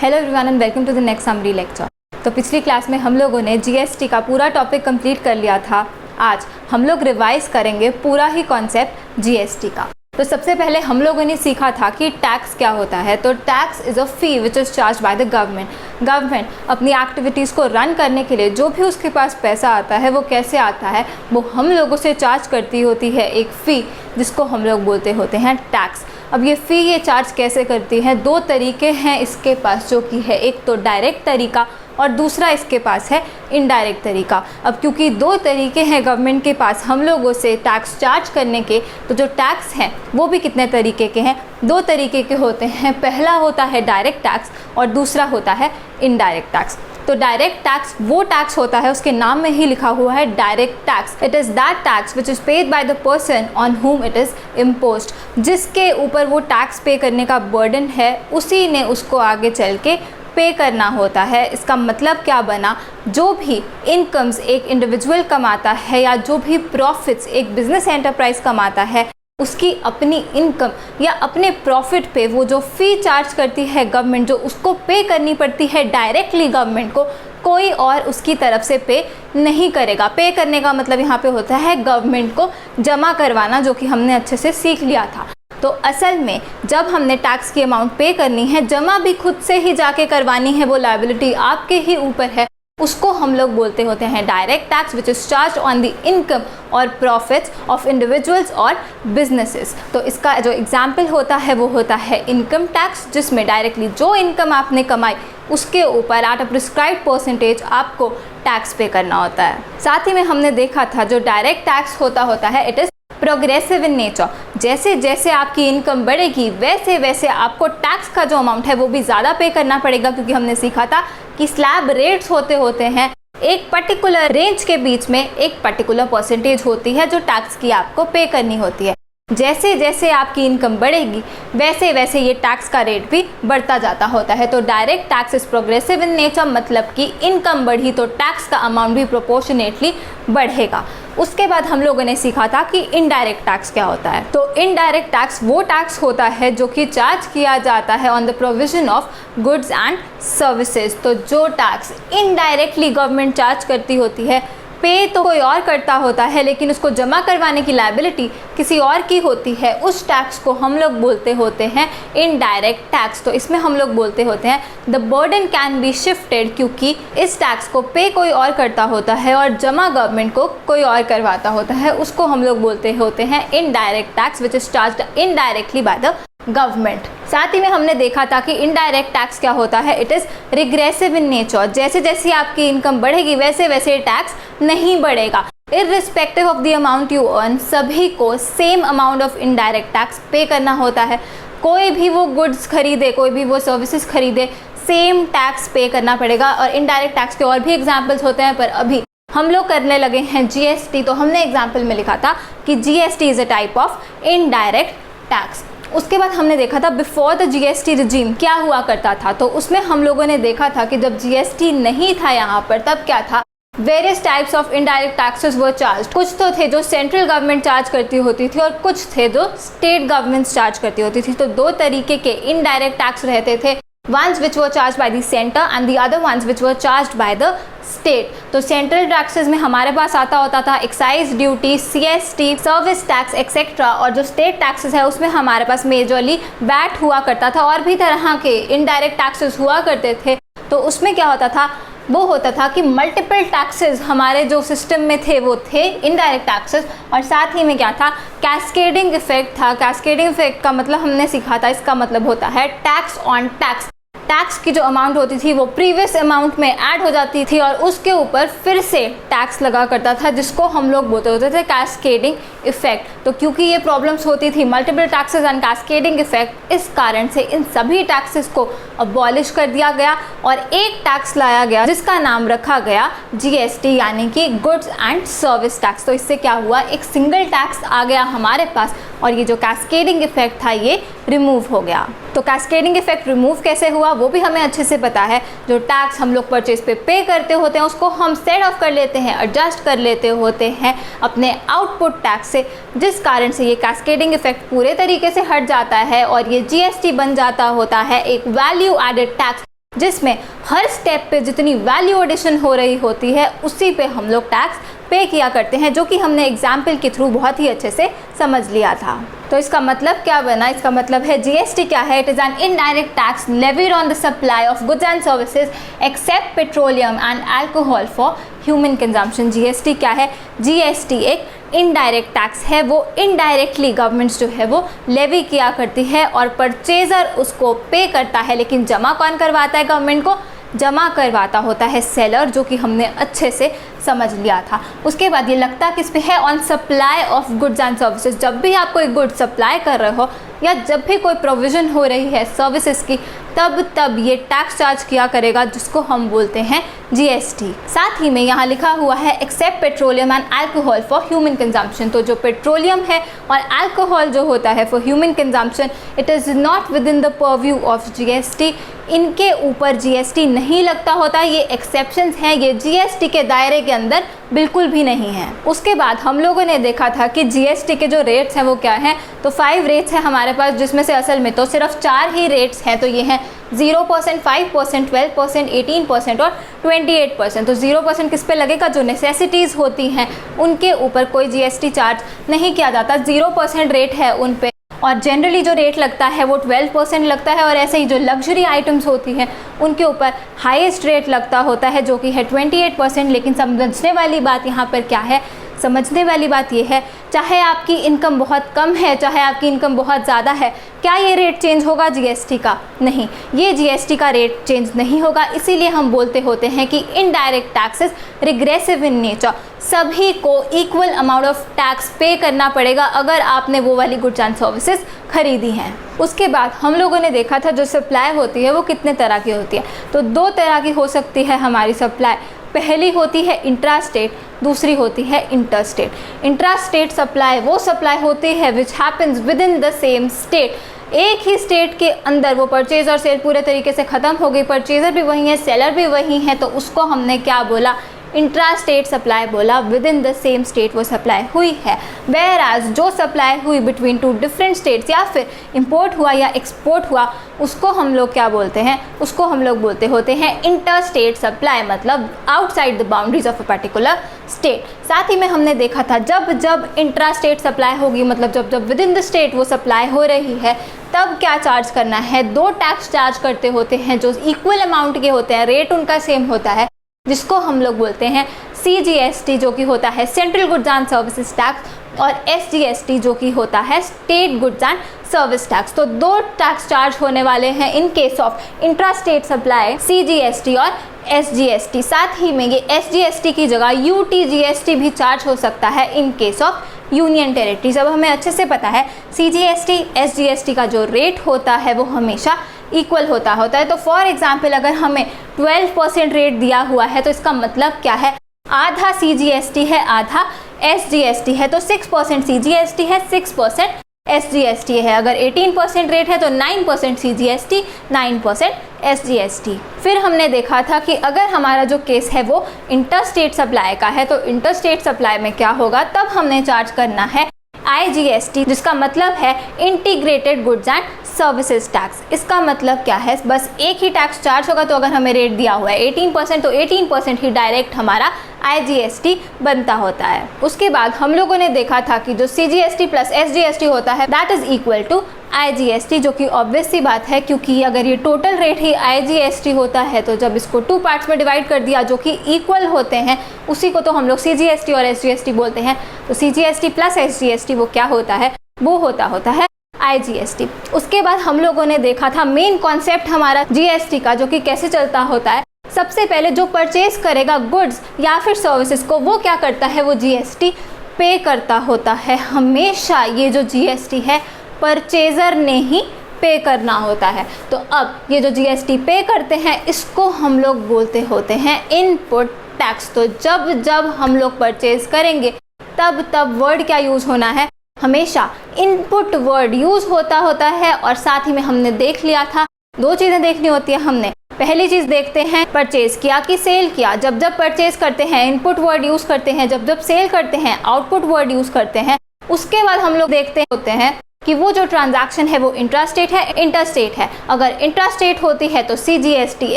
Hello everyone and welcome to the next summary lecture. तो पिछली class में हम लोगों ने जीएसटी का पूरा टॉपिक कंप्लीट कर लिया था। आज हम लोग रिवाइज करेंगे पूरा ही कॉन्सेप्ट जीएसटी का। तो सबसे पहले हम लोगों ने सीखा था कि टैक्स क्या होता है। तो tax is a fee which is charge by the government. Government अपनी एक्टिविटीज़ को रन करने के लिए जो भी उसके पास पैसा आता है वो कैसे आता है, वो हम लोगों से चार्ज करती होती है एक फ़ी, जिसको हम लोग बोलते होते हैं टैक्स। अब ये फ़ी ये चार्ज कैसे करती है, दो तरीके हैं इसके पास, जो कि है एक तो डायरेक्ट तरीका और दूसरा इसके पास है इनडायरेक्ट तरीका। अब क्योंकि दो तरीके हैं गवर्नमेंट के पास हम लोगों से टैक्स चार्ज करने के, तो जो टैक्स हैं वो भी कितने तरीके के हैं, दो तरीके के होते हैं। पहला होता है डायरेक्ट टैक्स और दूसरा होता है इनडायरेक्ट टैक्स। तो डायरेक्ट टैक्स वो टैक्स होता है, उसके नाम में ही लिखा हुआ है direct tax. It is that tax which is paid by the person on हुम इट इज़ इम्पोज्ड। जिसके ऊपर वो टैक्स पे करने का बर्डन है, उसी ने उसको आगे चल के पे करना होता है। इसका मतलब क्या बना, जो भी इनकम्स एक इंडिविजुअल कमाता है या जो भी प्रॉफिट्स एक बिजनेस एंटरप्राइज कमाता है, उसकी अपनी इनकम या अपने प्रॉफिट पे वो जो फ़ी चार्ज करती है गवर्नमेंट, जो उसको पे करनी पड़ती है डायरेक्टली गवर्नमेंट को, कोई और उसकी तरफ से पे नहीं करेगा। पे करने का मतलब यहाँ पे होता है गवर्नमेंट को जमा करवाना, जो कि हमने अच्छे से सीख लिया था। तो असल में जब हमने टैक्स की अमाउंट पे करनी है, जमा भी खुद से ही जाके करवानी है, वो लायबिलिटी आपके ही ऊपर है, उसको हम लोग बोलते होते हैं direct tax which is charge on the income और प्रॉफिट्स ऑफ इंडिविजुअल्स और बिजनेसेस। तो इसका जो एग्जाम्पल होता है वो होता है इनकम टैक्स, जिसमें डायरेक्टली जो इनकम आपने कमाई उसके ऊपर एट अ प्रिस्क्राइब्ड परसेंटेज आपको टैक्स पे करना होता है। साथ ही में हमने देखा था जो डायरेक्ट टैक्स होता है it is progressive in nature. जैसे जैसे आपकी इनकम बढ़ेगी वैसे वैसे आपको टैक्स का जो अमाउंट है वो भी ज़्यादा पे करना पड़ेगा, क्योंकि हमने सीखा था कि स्लैब रेट्स होते हैं। एक पर्टिकुलर रेंज के बीच में एक पर्टिकुलर परसेंटेज होती है जो टैक्स की आपको पे करनी होती है। जैसे जैसे आपकी इनकम बढ़ेगी वैसे वैसे ये टैक्स का रेट भी बढ़ता जाता होता है। तो direct tax is progressive in nature, मतलब कि इनकम बढ़ी तो टैक्स का अमाउंट भी प्रोपोर्शनेटली बढ़ेगा। उसके बाद हम लोगों ने सीखा था कि इनडायरेक्ट टैक्स क्या होता है। तो इनडायरेक्ट टैक्स वो टैक्स होता है जो कि चार्ज किया जाता है on the provision of goods and services. तो जो टैक्स इनडायरेक्टली गवर्नमेंट चार्ज करती होती है, पे तो कोई और करता होता है लेकिन उसको जमा करवाने की लायबिलिटी किसी और की होती है, उस टैक्स को हम लोग बोलते होते हैं इनडायरेक्ट टैक्स। तो इसमें हम लोग बोलते होते हैं the burden can be shifted, क्योंकि इस टैक्स को पे कोई और करता होता है और जमा गवर्नमेंट को कोई और करवाता होता है, उसको हम लोग बोलते होते हैं indirect tax which is charged indirectly by the government. साथ ही में हमने देखा था कि इनडायरेक्ट टैक्स क्या होता है, it is regressive in nature. जैसे जैसे आपकी इनकम बढ़ेगी वैसे वैसे टैक्स नहीं बढ़ेगा। Irrespective of the amount you earn, सभी को same amount of indirect tax पे करना होता है। कोई भी वो गुड्स खरीदे, कोई भी वो सर्विसेज खरीदे, सेम टैक्स पे करना पड़ेगा। और इनडायरेक्ट टैक्स के और भी एग्जाम्पल्स होते हैं, पर अभी हम लोग करने लगे हैं जीएसटी। तो हमने एग्जाम्पल में लिखा था कि GST is a type of indirect tax. उसके बाद हमने देखा था बिफोर द जीएसटी रिजीम क्या हुआ करता था। तो उसमें हम लोगों ने देखा था कि जब जीएसटी नहीं था यहाँ पर, तब क्या था, various types of indirect taxes were charge. कुछ तो थे जो सेंट्रल गवर्नमेंट चार्ज करती होती थी और कुछ थे जो स्टेट गवर्नमेंट्स चार्ज करती होती थी। तो दो तरीके के इनडायरेक्ट टैक्स रहते थे, ones which were charged by the center and the other ones which were charged by the state। तो सेंट्रल टैक्सेस में हमारे पास आता होता था excise duty, CST, service tax etcetera, और जो स्टेट टैक्सेस है उसमें हमारे पास मेजरली वैट हुआ करता था। और भी तरह के इनडायरेक्ट टैक्सेस हुआ करते थे। तो उसमें क्या होता था, वो होता था कि मल्टीपल टैक्सेस हमारे जो सिस्टम में थे वो थे इनडायरेक्ट टैक्सेस, और साथ ही में क्या था, कैस्केडिंग इफेक्ट था। कैस्केडिंग इफेक्ट का मतलब हमने सीखा था, इसका मतलब होता है टैक्स ऑन टैक्स। टैक्स की जो अमाउंट होती थी वो प्रीवियस अमाउंट में ऐड हो जाती थी और उसके ऊपर फिर से टैक्स लगा करता था, जिसको हम लोग बोलते होते थे कैस्केडिंग इफेक्ट। तो क्योंकि ये प्रॉब्लम्स होती थी, multiple taxes and cascading effect, इस कारण से इन सभी टैक्सेस को अबॉलिश कर दिया गया और एक टैक्स लाया गया जिसका नाम रखा गया जीएसटी, यानी कि गुड्स एंड सर्विस टैक्स। तो इससे क्या हुआ, एक सिंगल टैक्स आ गया हमारे पास और ये जो कैस्केडिंग इफेक्ट था ये रिमूव हो गया। तो कैस्केडिंग इफेक्ट रिमूव कैसे हुआ वो भी हमें अच्छे से पता है। जो टैक्स हम लोग परचेज पे करते होते हैं उसको हम सेट ऑफ कर लेते हैं, एडजस्ट कर लेते होते हैं अपने आउटपुट टैक्स से, जिस कारण से ये कैस्केडिंग इफेक्ट पूरे तरीके से हट जाता है और ये जीएसटी बन जाता होता है एक वैल्यू एडेड टैक्स, जिसमें हर स्टेप पे जितनी वैल्यू एडिशन हो रही होती है उसी पे हम लोग टैक्स पे किया करते हैं, जो कि हमने एग्जाम्पल के थ्रू बहुत ही अच्छे से समझ लिया था। तो इसका मतलब क्या बना? इसका मतलब है जीएसटी क्या है? It is an indirect tax levied on the supply of goods and services except petroleum and alcohol for human consumption. GST क्या है? जीएसटी एक इनडायरेक्ट टैक्स है। वो इनडायरेक्टली गवर्नमेंट्स जो है वो लेवी किया करती है और परचेजर उसको पे करता है, लेकिन जमा कौन करवाता है? गवर्नमेंट को जमा करवाता होता है सेलर, जो कि हमने अच्छे से समझ लिया था। उसके बाद ये लगता किस पे है? On supply of goods and services. जब भी आप कोई गुड सप्लाई कर रहे हो या जब भी कोई प्रोविज़न हो रही है सर्विसेज की, तब ये टैक्स चार्ज किया करेगा, जिसको हम बोलते हैं जीएसटी। साथ ही में यहाँ लिखा हुआ है except petroleum and alcohol for human consumption. तो जो पेट्रोलियम है और अल्कोहल जो होता है for human consumption, it is not within the purview of GST. इनके ऊपर जीएसटी नहीं लगता होता, ये एक्सेप्शंस हैं, ये जीएसटी के दायरे के अंदर बिल्कुल भी नहीं है। उसके बाद हम लोगों ने देखा था कि जीएसटी के जो रेट्स हैं वो क्या हैं। तो 5 रेट्स हैं हमारे पास, जिसमें से असल में तो सिर्फ 4 ही रेट्स हैं। तो ये हैं 0%, 5%, 12%, 18% और 28%। तो 0% किस पे लगेगा? जो नेसेसिटीज़ होती हैं उनके ऊपर कोई जीएसटी चार्ज नहीं किया जाता, 0% रेट है उन पे। और जनरली जो रेट लगता है वो 12% लगता है, और ऐसे ही जो लग्जरी आइटम्स होती हैं उनके ऊपर हाईएस्ट रेट लगता होता है, जो कि है 28%। लेकिन समझने वाली बात यहाँ पर क्या है? समझने वाली बात ये है, चाहे आपकी इनकम बहुत कम है, चाहे आपकी इनकम बहुत ज़्यादा है, क्या ये रेट चेंज होगा जीएसटी का? नहीं, ये जीएसटी का रेट चेंज नहीं होगा। इसीलिए हम बोलते होते हैं कि indirect taxes regressive in nature. सभी को इक्वल अमाउंट ऑफ टैक्स पे करना पड़ेगा अगर आपने वो वाली गुड्स एंड सर्विसेज खरीदी हैं। उसके बाद हम लोगों ने देखा था जो सप्लाई होती है वो कितने तरह की होती है। तो 2 तरह की हो सकती है हमारी सप्लाई। पहली होती है इंट्रा स्टेट, दूसरी होती है inter state. Intra state supply वो सप्लाई होती है which happens with in the same state. एक ही स्टेट के अंदर वो परचेज और सेल पूरे तरीके से ख़त्म हो गई, परचेजर भी वही है, सेलर भी वही है, तो उसको हमने क्या बोला? इंट्रा स्टेट सप्लाई बोला। With in the same state वो सप्लाई हुई है। वेयर एज जो सप्लाई हुई बिटवीन 2 डिफरेंट स्टेट्स या फिर इंपोर्ट हुआ या एक्सपोर्ट हुआ, उसको हम लोग क्या बोलते हैं? उसको हम लोग बोलते होते हैं इंटर स्टेट सप्लाई, मतलब outside the boundaries of a particular state. साथ ही में हमने देखा था जब इंट्रा स्टेट सप्लाई होगी, मतलब जब विद इन द स्टेट वो सप्लाई हो रही है, तब क्या चार्ज करना है? 2 टैक्स चार्ज करते होते हैं जो इक्वल अमाउंट के होते हैं, रेट उनका सेम होता है, जिसको हम लोग बोलते हैं CGST, जो कि होता है central goods and services tax, और SGST जो कि होता है state goods and service tax. तो 2 टैक्स चार्ज होने वाले हैं इन case of intra state supply, CGST और SGST। साथ ही में ये SGST की जगह UTGST भी चार्ज हो सकता है इन केस ऑफ यूनियन टेरिटरीज। अब हमें अच्छे से पता है CGST, SGST का जो रेट होता है वो हमेशा इक्वल होता है। तो फॉर एग्जाम्पल अगर हमें 12% रेट दिया हुआ है, तो इसका मतलब क्या है? आधा CGST है, आधा SGST है। तो 6% CGST है, 6% SGST है। अगर 18% रेट है तो 9% CGST, 9% SGST। फिर हमने देखा था कि अगर हमारा जो केस है वो इंटर स्टेट सप्लाई का है, तो इंटर स्टेट सप्लाई में क्या होगा? तब हमने चार्ज करना है IGST, जिसका मतलब है integrated goods and services tax. इसका मतलब क्या है? बस एक ही टैक्स चार्ज होगा। तो अगर हमें रेट दिया हुआ है 18%, तो 18% ही डायरेक्ट हमारा IGST बनता होता है। उसके बाद हम लोगों ने देखा था कि जो CGST प्लस SGST होता है that is equal to IGST, जो कि ऑब्वियस सी बात है, क्योंकि अगर ये टोटल रेट ही IGST होता है तो जब इसको 2 पार्ट्स में डिवाइड कर दिया जो कि इक्वल होते हैं, उसी को तो हम लोग CGST और SGST बोलते हैं। तो CGST प्लस SGST वो क्या होता है? वो होता है IGST। उसके बाद हम लोगों ने देखा था मेन कॉन्सेप्ट हमारा GST का, जो कि कैसे चलता होता है। सबसे पहले जो परचेज करेगा गुड्स या फिर सर्विसेज को, वो क्या करता है? वो GST पे करता होता है। हमेशा ये जो GST है परचेजर ने ही पे करना होता है। तो अब ये जो GST पे करते हैं इसको हम लोग बोलते होते हैं इनपुट टैक्स। तो जब हम लोग परचेज करेंगे तब वर्ड क्या यूज़ होना है? हमेशा इनपुट वर्ड यूज़ होता है। और साथ ही में हमने देख लिया था 2 चीज़ें देखनी होती है हमने। पहली चीज़ देखते हैं परचेज किया कि सेल किया। जब परचेज करते हैं इनपुट वर्ड यूज़ करते हैं, जब सेल करते हैं आउटपुट वर्ड यूज़ करते हैं। उसके बाद हम लोग देखते होते हैं कि वो जो ट्रांजैक्शन है वो इंट्रास्टेट है, इंटरस्टेट है। अगर इंट्रास्टेट होती है तो CGST,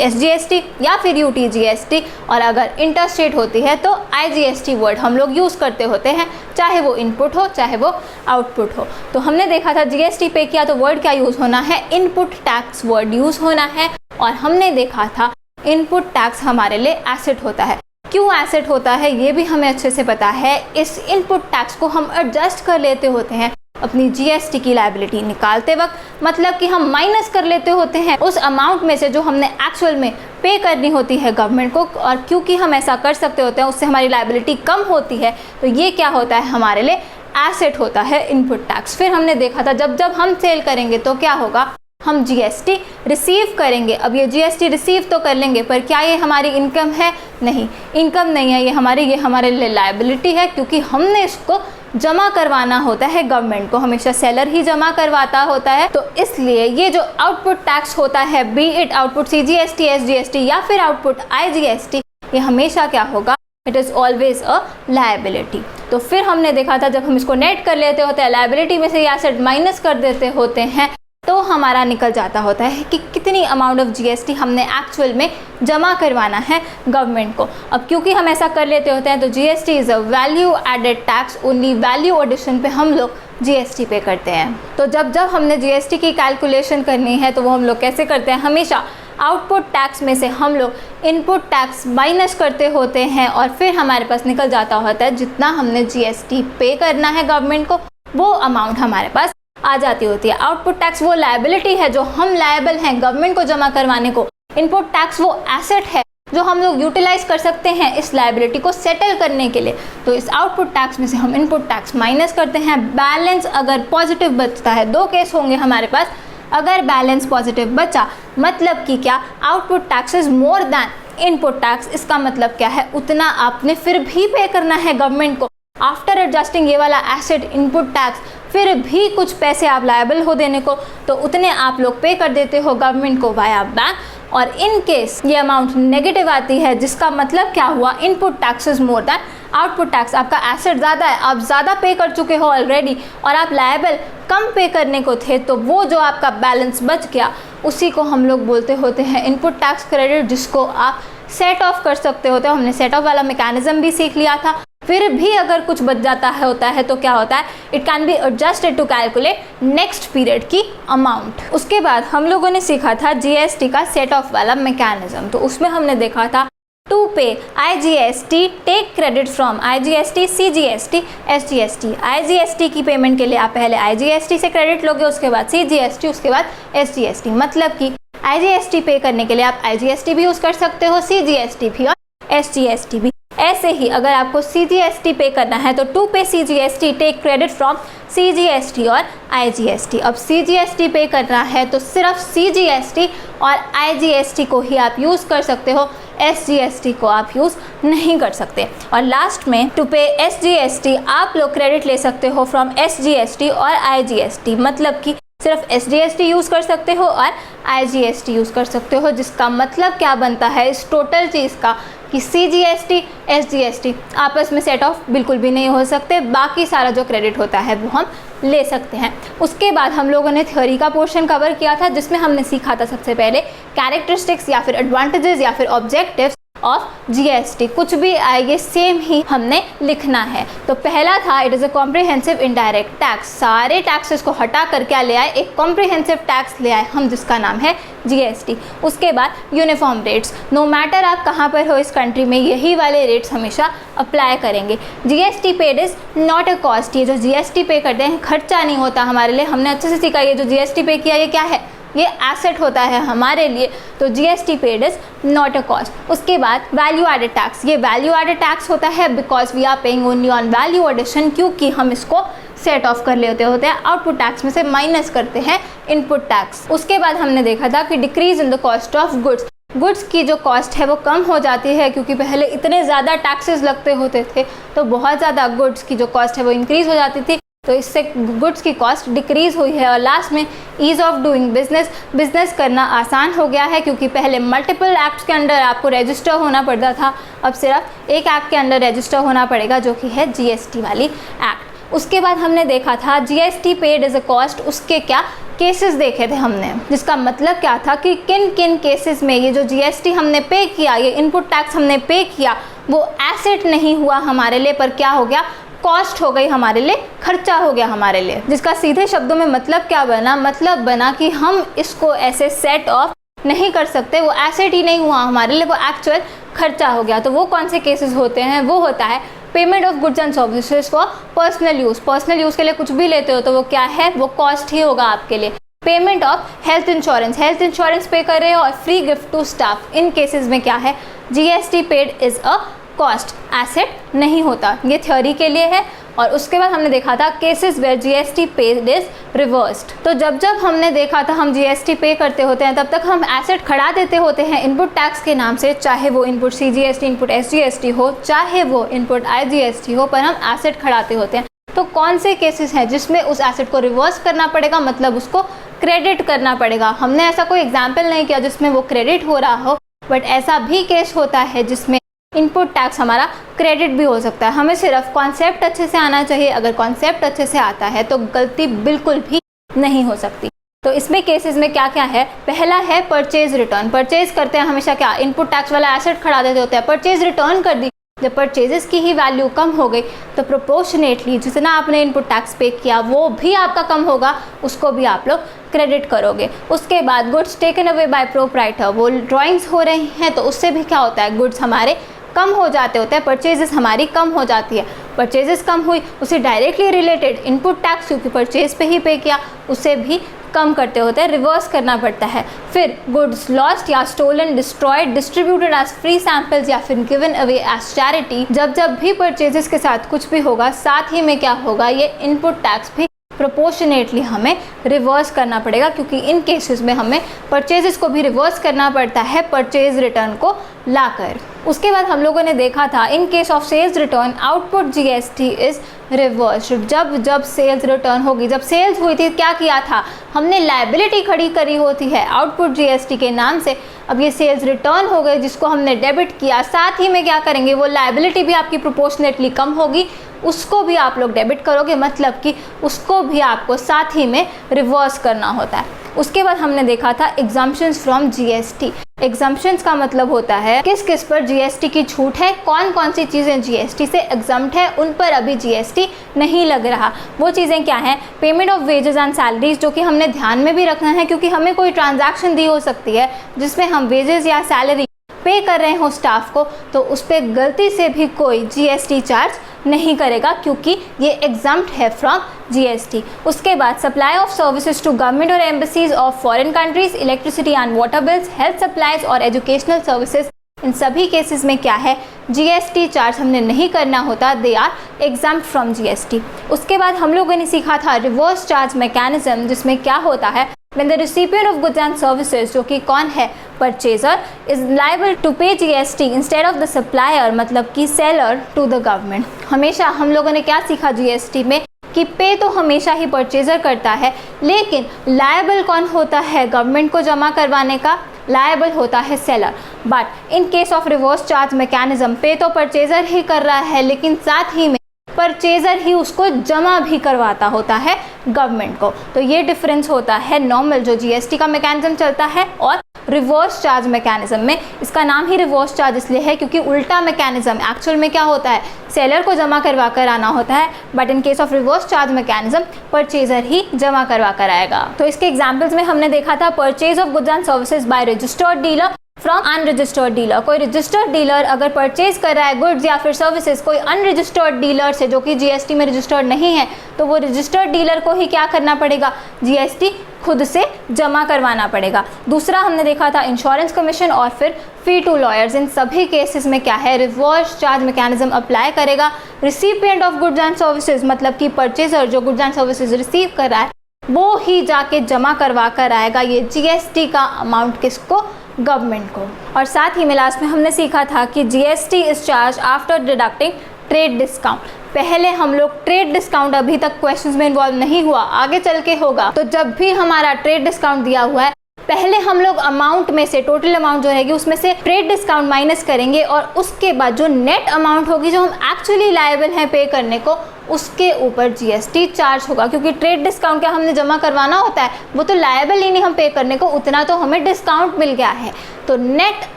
SGST या फिर UTGST, और अगर इंटरस्टेट होती है तो IGST वर्ड हम लोग यूज़ करते होते हैं, चाहे वो इनपुट हो चाहे वो आउटपुट हो। तो हमने देखा था GST पे किया तो वर्ड क्या यूज़ होना है, इनपुट टैक्स वर्ड यूज़ होना है। और हमने देखा था इनपुट टैक्स हमारे लिए एसेट होता है। क्यों एसेट होता है ये भी हमें अच्छे से पता है। इस इनपुट टैक्स को हम एडजस्ट कर लेते होते हैं अपनी GST की लायबिलिटी निकालते वक्त, मतलब कि हम माइनस कर लेते होते हैं उस अमाउंट में से जो हमने एक्चुअल में पे करनी होती है गवर्नमेंट को। और क्योंकि हम ऐसा कर सकते होते हैं उससे हमारी लायबिलिटी कम होती है, तो ये क्या होता है, हमारे लिए एसेट होता है इनपुट टैक्स। फिर हमने देखा था जब जब हम सेल करेंगे तो क्या होगा, हम GST रिसीव करेंगे। अब ये GST रिसीव तो कर लेंगे, पर क्या ये हमारी इनकम है? नहीं, इनकम नहीं है, ये हमारे लिए लायबिलिटी है, क्योंकि हमने इसको जमा करवाना होता है गवर्नमेंट को। हमेशा सेलर ही जमा करवाता होता है। तो इसलिए ये जो आउटपुट टैक्स होता है, B it output CGST, SGST या फिर आउटपुट IGST, ये हमेशा क्या होगा, it is always a liability. तो फिर हमने देखा था जब हम इसको नेट कर लेते होते हैं, लायबिलिटी में से ये एसेट माइनस कर देते होते हैं, तो हमारा निकल जाता होता है कि कितनी अमाउंट ऑफ GST हमने एक्चुअल में जमा करवाना है गवर्नमेंट को। अब क्योंकि हम ऐसा कर लेते होते हैं तो GST is a value added tax, only value addition पे हम लोग GST पे करते हैं। तो जब जब हमने GST की कैलकुलेशन करनी है तो वो हम लोग कैसे करते हैं, हमेशा आउटपुट टैक्स में से हम लोग इनपुट टैक्स माइनस करते होते हैं, और फिर हमारे पास निकल जाता होता है जितना हमने GST पे करना है गवर्नमेंट को, वो अमाउंट हमारे पास आ जाती होती है। आउटपुट टैक्स वो लायबिलिटी है जो हम लायबल हैं गवर्नमेंट को जमा करवाने को। इनपुट टैक्स वो एसेट है जो हम लोग यूटिलाइज कर सकते हैं इस लायबिलिटी को सेटल करने के लिए। तो इस आउटपुट टैक्स में से हम इनपुट टैक्स माइनस करते हैं। बैलेंस अगर पॉजिटिव बचता है, दो केस होंगे हमारे पास। अगर बैलेंस पॉजिटिव बचा, मतलब कि क्या, output tax is more than input tax. इसका मतलब क्या है, उतना आपने फिर भी पे करना है गवर्नमेंट को। आफ्टर एडजस्टिंग ये वाला एसेट इनपुट टैक्स, फिर भी कुछ पैसे आप लायबल हो देने को, तो उतने आप लोग पे कर देते हो गवर्नमेंट को वाया बैंक। और इन केस ये अमाउंट नेगेटिव आती है, जिसका मतलब क्या हुआ, input tax is more than output tax. आपका एसेट ज़्यादा है, आप ज़्यादा पे कर चुके हो ऑलरेडी, और आप लायबल कम पे करने को थे, तो वो जो आपका बैलेंस बच गया उसी को हम लोग बोलते होते हैं इनपुट टैक्स क्रेडिट, जिसको आप सेट ऑफ कर सकते होते हो। हमने सेट ऑफ वाला मैकेनिज्म भी सीख लिया था। फिर भी अगर कुछ बच जाता है होता है तो क्या होता है, it can be adjusted to calculate next period की अमाउंट। उसके बाद हम लोगों ने सीखा था GST का सेट ऑफ वाला मैकेनिज्म। तो उसमें हमने देखा था to pay IGST take credit from IGST, CGST, SGST। IGST की पेमेंट के लिए आप पहले IGST से क्रेडिट लोगे, उसके बाद CGST, उसके बाद SGST। मतलब कि IGST पे करने के लिए आप IGST भी यूज़ कर सकते हो, CGST भी और SGST भी। ऐसे ही अगर आपको CGST पे करना है तो to pay CGST take credit from CGST और IGST। अब CGST पे करना है तो सिर्फ CGST और IGST को ही आप यूज़ कर सकते हो, SGST को आप यूज़ नहीं कर सकते। और लास्ट में टू पे SGST आप लोग क्रेडिट ले सकते हो फ्रॉम SGST और IGST। मतलब कि सिर्फ SGST यूज़ कर सकते हो और IGST यूज़ कर सकते हो, जिसका मतलब क्या बनता है इस टोटल चीज़ का कि CGST, SGST आपस में सेट ऑफ बिल्कुल भी नहीं हो सकते। बाकी सारा जो क्रेडिट होता है वो हम ले सकते हैं। उसके बाद हम लोगों ने थ्योरी का पोर्शन कवर किया था, जिसमें हमने सीखा था सबसे पहले कैरेक्टरिस्टिक्स या फिर एडवांटेजेस या फिर ऑब्जेक्टिव्स ऑफ GST। कुछ भी आएगी सेम ही हमने लिखना है। तो पहला था it is a comprehensive indirect tax. सारे टैक्सेस को हटा कर क्या ले आए, एक कॉम्प्रिहेंसिव टैक्स ले आए हम, जिसका नाम है GST। उसके बाद यूनिफॉर्म रेट्स, नो मैटर आप कहाँ पर हो इस कंट्री में, यही वाले रेट्स हमेशा अप्लाई करेंगे। GST paid is not a cost. ये जो GST पे करते हैं खर्चा नहीं होता हमारे लिए। हमने अच्छे से सीखा ये जो GST पे किया ये क्या है, ये एसेट होता है हमारे लिए। तो GST paid is not a cost. उसके बाद वैल्यू एडेड टैक्स, ये वैल्यू एडेड टैक्स होता है because we are paying only on value addition, क्योंकि हम इसको सेट ऑफ कर लेते होते हैं, आउटपुट टैक्स में से माइनस करते हैं इनपुट टैक्स। उसके बाद हमने देखा था कि decrease in the cost of goods, goods की जो कॉस्ट है वो कम हो जाती है, क्योंकि पहले इतने ज़्यादा टैक्सेस लगते होते थे तो बहुत ज़्यादा गुड्स की जो कॉस्ट है वो इंक्रीज़ हो जाती थी, तो इससे गुड्स की कॉस्ट डिक्रीज हुई है। और लास्ट में ease of doing business, business करना आसान हो गया है, क्योंकि पहले मल्टीपल एक्ट्स के अंडर आपको रजिस्टर होना पड़ता था, अब सिर्फ एक एक्ट के अंडर रजिस्टर होना पड़ेगा, जो कि है GST वाली एक्ट। उसके बाद हमने देखा था GST paid as a cost, उसके क्या केसेस देखे थे हमने, जिसका मतलब क्या था कि किन किन केसेस में ये जो जीएसटी हमने पे किया, ये इनपुट टैक्स हमने पे किया, वो एसेट नहीं हुआ हमारे लिए पर क्या हो गया, कॉस्ट हो गई हमारे लिए, खर्चा हो गया हमारे लिए। जिसका सीधे शब्दों में मतलब क्या बना, मतलब बना कि हम इसको ऐसे सेट ऑफ नहीं कर सकते, वो एसेट ही नहीं हुआ हमारे लिए, वो एक्चुअल खर्चा हो गया। तो वो कौन से केसेस होते हैं, वो होता है payment of goods and services for personal use, personal use के लिए कुछ भी लेते हो तो वो क्या है, वो कॉस्ट ही होगा आपके लिए। Payment of health insurance, health insurance pay कर रहे हो, और free gift to staff, in cases में क्या है, GST paid is a cost, asset नहीं होता। ये थ्योरी के लिए है। और उसके बाद हमने देखा था cases where GST paid is reversed. तो जब जब हमने देखा था हम जीएसटी पे करते होते हैं तब तक हम एसेट खड़ा देते होते हैं इनपुट टैक्स के नाम से, चाहे वो इनपुट सीजीएसटी, इनपुट एसजीएसटी हो, चाहे वो इनपुट आईजीएसटी हो, पर हम एसेट खड़ाते होते हैं। तो कौन से केसेस हैं जिसमें उस एसेट को रिवर्स करना पड़ेगा, मतलब उसको क्रेडिट करना पड़ेगा। हमने ऐसा कोई एग्जाम्पल नहीं किया जिसमें वो क्रेडिट हो रहा हो, बट ऐसा भी केस होता है जिसमें इनपुट टैक्स हमारा क्रेडिट भी हो सकता है। हमें सिर्फ कॉन्सेप्ट अच्छे से आना चाहिए, अगर कॉन्सेप्ट अच्छे से आता है तो गलती बिल्कुल भी नहीं हो सकती। तो इसमें केसेस में क्या क्या है, पहला है परचेज रिटर्न। परचेज करते हैं हमेशा क्या, इनपुट टैक्स वाला एसेट खड़ा देते होते हैं, परचेज रिटर्न कर दी। जब परचेजेस की ही वैल्यू कम हो गई तो प्रोपोर्शनेटली जितना आपने इनपुट टैक्स पे किया वो भी आपका कम होगा, उसको भी आप लोग क्रेडिट करोगे। उसके बाद goods taken away by proprietor, वो ड्राइंग्स हो रही हैं तो उससे भी क्या होता है, गुड्स हमारे कम हो जाते होते हैं, परचेजेस हमारी कम हो जाती है। परचेजेस कम हुई, उसे डायरेक्टली रिलेटेड इनपुट टैक्स क्योंकि परचेज पे ही पे किया, उसे भी कम करते होते हैं, रिवर्स करना पड़ता है। फिर गुड्स लॉस्ट या stolen, destroyed, distributed as free samples या फिर गिवन अवे एज चैरिटी, जब भी परचेजेस के साथ कुछ भी होगा साथ ही में क्या होगा, ये इनपुट टैक्स भी प्रोपोर्शनेटली हमें रिवर्स करना पड़ेगा, क्योंकि इन केसेस में हमें परचेजेस को भी रिवर्स करना पड़ता है परचेज रिटर्न को लाकर। उसके बाद हम लोगों ने देखा था in case of sales return output GST is reversed. जब सेल्स रिटर्न होगी, जब सेल्स हुई थी क्या किया था, हमने लायबिलिटी खड़ी करी होती है आउटपुट जीएसटी के नाम से। अब ये सेल्स रिटर्न हो गए जिसको हमने डेबिट किया, साथ ही में क्या करेंगे, वो लायबिलिटी भी आपकी प्रोपोर्शनेटली कम होगी, उसको भी आप लोग डेबिट करोगे, मतलब कि उसको भी आपको साथ ही में रिवर्स करना होता है। उसके बाद हमने देखा था एग्जम्पशंस फ्रॉम जीएसटी। एग्जम्पशंस का मतलब होता है किस किस पर जीएसटी की छूट है, कौन कौन सी चीज़ें जीएसटी से एग्जम्प्ट है, उन पर अभी जीएसटी नहीं लग रहा। वो चीज़ें क्या हैं, payment of wages and salaries, जो कि हमने ध्यान में भी रखना है क्योंकि हमें कोई ट्रांजैक्शन दी हो सकती है जिसमें हम वेजेस या सैलरी पे कर रहे हो स्टाफ को, तो उस पर गलती से भी कोई जीएसटी चार्ज नहीं करेगा क्योंकि ये एग्जम्प्ट है फ्रॉम जीएसटी। उसके बाद supply of services to government और embassies of foreign countries, electricity and water bills, health supplies और एजुकेशनल सर्विसेज, इन सभी केसेस में क्या है, जीएसटी चार्ज हमने नहीं करना होता, they are exempt from GST. उसके बाद हम लोगों ने सीखा था रिवर्स चार्ज मैकेनिज्म, जिसमें क्या होता है, when the recipient of goods and services, जो कि कौन है, purchaser, is liable to pay GST instead of the supplier, मतलब कि seller to the government। हमेशा हम लोगों ने क्या सीखा जीएसटी में कि पे तो हमेशा ही परचेजर करता है, लेकिन लायबल कौन होता है गवर्नमेंट को जमा करवाने का, लायबल होता है seller. But in case of reverse charge mechanism पे तो परचेजर ही कर रहा है, लेकिन साथ ही में परचेजर ही उसको जमा भी करवाता होता है गवर्नमेंट को। तो ये डिफरेंस होता है नॉर्मल जो जीएसटी का मैकेनिज्म चलता है और रिवर्स चार्ज मैकेनिज्म में। इसका नाम ही रिवर्स चार्ज इसलिए है क्योंकि उल्टा मैकेनिज्म, एक्चुअल में क्या होता है, सेलर को जमा करवा कर आना होता है, but in case of reverse charge mechanism purchaser ही जमा करवा कर आएगा। तो इसके एग्जाम्पल्स में हमने देखा था purchase of goods and services by registered dealer from unregistered dealer. कोई रजिस्टर्ड डीलर अगर परचेज कर रहा है गुड्स या फिर सर्विसेज कोई अनरजिस्टर्ड डीलर से जो कि जीएसटी में रजिस्टर्ड नहीं है, तो वो रजिस्टर्ड डीलर को ही क्या करना पड़ेगा, जीएसटी खुद से जमा करवाना पड़ेगा। दूसरा हमने देखा था इंश्योरेंस कमीशन और फिर फी टू लॉयर्स। इन सभी केसेस में क्या है, रिवर्स चार्ज मैकेनिज्म अप्लाई करेगा। Recipient of goods and services, मतलब कि परचेजर जो गुड्स एंड सर्विसेज रिसीव कर रहा है वो ही जाके जमा करवा कर आएगा ये जीएसटी का अमाउंट, किसको, गवर्नमेंट को। और साथ ही में लास्ट में हमने सीखा था कि GST is charge after deducting trade discount. पहले हम लोग ट्रेड डिस्काउंट, अभी तक क्वेश्चंस में इन्वॉल्व नहीं हुआ, आगे चल के होगा। तो जब भी हमारा ट्रेड डिस्काउंट दिया हुआ है पहले हम लोग अमाउंट में से, टोटल अमाउंट जो रहेगी उसमें से ट्रेड डिस्काउंट माइनस करेंगे और उसके बाद जो नेट अमाउंट होगी जो हम एक्चुअली लायबल हैं पे करने को, उसके ऊपर जीएसटी चार्ज होगा। क्योंकि ट्रेड डिस्काउंट क्या हमने जमा करवाना होता है, वो तो लायबल ही नहीं हम पे करने को, उतना तो हमें डिस्काउंट मिल गया है, तो नेट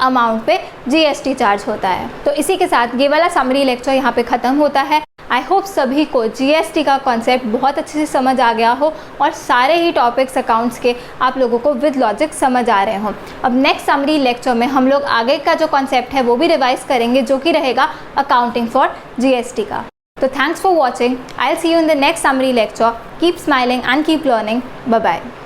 अमाउंट पे जीएसटी चार्ज होता है। तो इसी के साथ ये वाला समरी लेक्चर यहाँ पे ख़त्म होता है। आई होप सभी को जीएसटी का कॉन्सेप्ट बहुत अच्छे से समझ आ गया हो और सारे ही टॉपिक्स अकाउंट्स के आप लोगों को विद लॉजिक समझ आ रहे हो। अब नेक्स्ट समरी लेक्चर में हम लोग आगे का जो कॉन्सेप्ट है वो भी रिवाइज करेंगे, जो कि रहेगा अकाउंटिंग फॉर जीएसटी का। So thanks for watching. I'll see you in the next summary lecture. Keep smiling and keep learning. Bye bye.